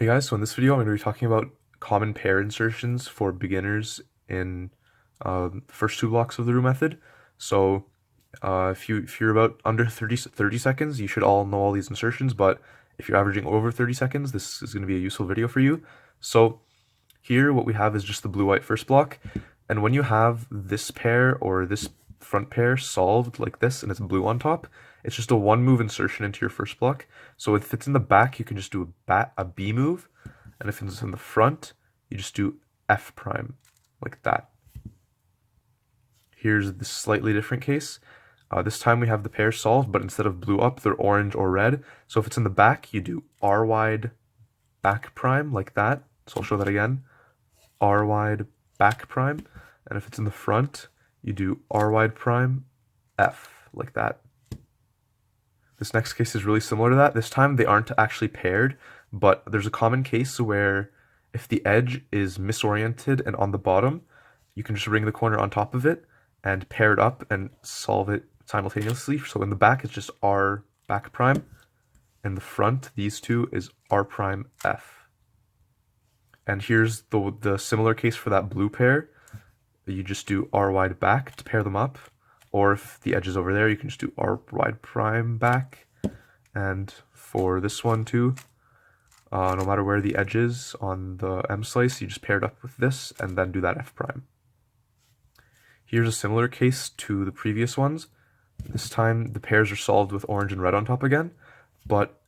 Hey guys, so in this video I'm going to be talking about common pair insertions for beginners in the first two blocks of the Roux method. So if you're about under 30 seconds, you should all know all these insertions, but if you're averaging over 30 seconds, this is going to be a useful video for you. So here what we have is just the blue-white first block, and when you have this pair or this front pair solved like this and it's blue on top, it's just a one move insertion into your first block. So if it's in the back, you can just do a B move, and if it's in the front, you just do F prime, like that. Here's the slightly different case. This time we have the pairs solved, but instead of blue up, they're orange or red. So if it's in the back, you do R wide back prime, like that. So I'll show that again. R wide back prime. And if it's in the front, you do R wide prime F, like that. This next case is really similar to that. This time they aren't actually paired, but there's a common case where if the edge is misoriented and on the bottom, you can just ring the corner on top of it and pair it up and solve it simultaneously. So in the back, it's just R back prime. In the front, these two is R prime F. And here's the similar case for that blue pair. You just do R wide back to pair them up. Or if the edge is over there, you can just do R wide prime back. And for this one too, no matter where the edge is on the M slice, you just pair it up with this and then do that F prime. Here's a similar case to the previous ones. This time the pairs are solved with orange and red on top again, but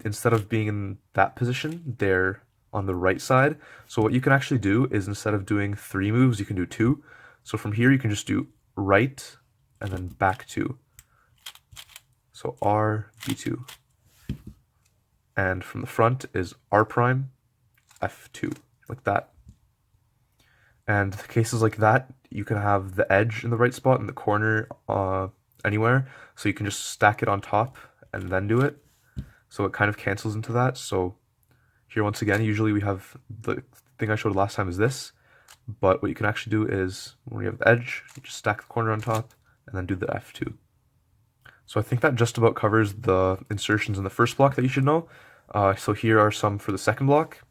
instead of being in that position, they're on the right side. So what you can actually do is instead of doing three moves, you can do two. So from here, you can just do right and then back two. So R, B2. And from the front is R prime, F2, like that. And cases like that, you can have the edge in the right spot in the corner anywhere. So you can just stack it on top and then do it. So it kind of cancels into that. So here once again, usually we have the thing I showed last time is this. But what you can actually do is when you have the edge, you just stack the corner on top and then do the F2. So I think that just about covers the insertions in the first block that you should know. So here are some for the second block.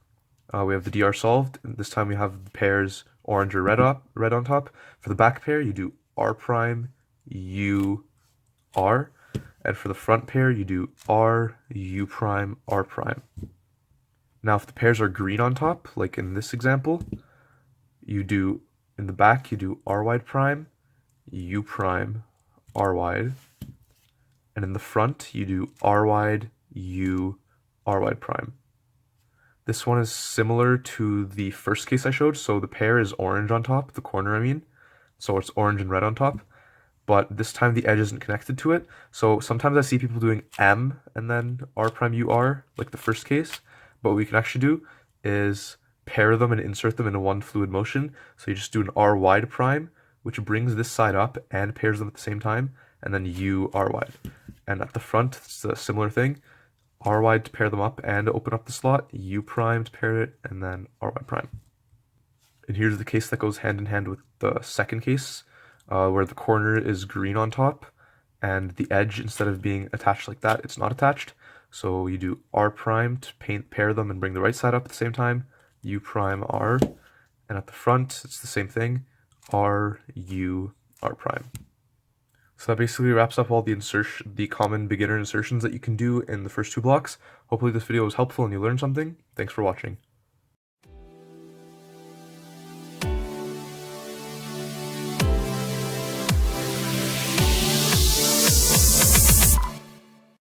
We have the DR solved. This time we have the pairs orange or red on top. For the back pair, you do R prime, U, R. And for the front pair, you do R, U prime, R prime. Now if the pairs are green on top, like in this example, you do, in the back, you do R wide prime, U prime, R wide. And in the front, you do R wide, U, R wide prime. This one is similar to the first case I showed, so the pair is orange on top, the corner I mean, so it's orange and red on top, but this time the edge isn't connected to it, so sometimes I see people doing M and then R prime U R, like the first case, but what we can actually do is pair them and insert them into one fluid motion, so you just do an R wide prime, which brings this side up and pairs them at the same time, and then U R wide. And at the front, it's a similar thing. R wide to pair them up and open up the slot, U prime to pair it, and then R wide prime. And here's the case that goes hand in hand with the second case, where the corner is green on top, and the edge, instead of being attached like that, it's not attached. So you do R prime to pair them and bring the right side up at the same time, U prime R, and at the front, it's the same thing, R, U, R prime. So that basically wraps up all the common beginner insertions that you can do in the first two blocks. Hopefully this video was helpful and you learned something. Thanks for watching.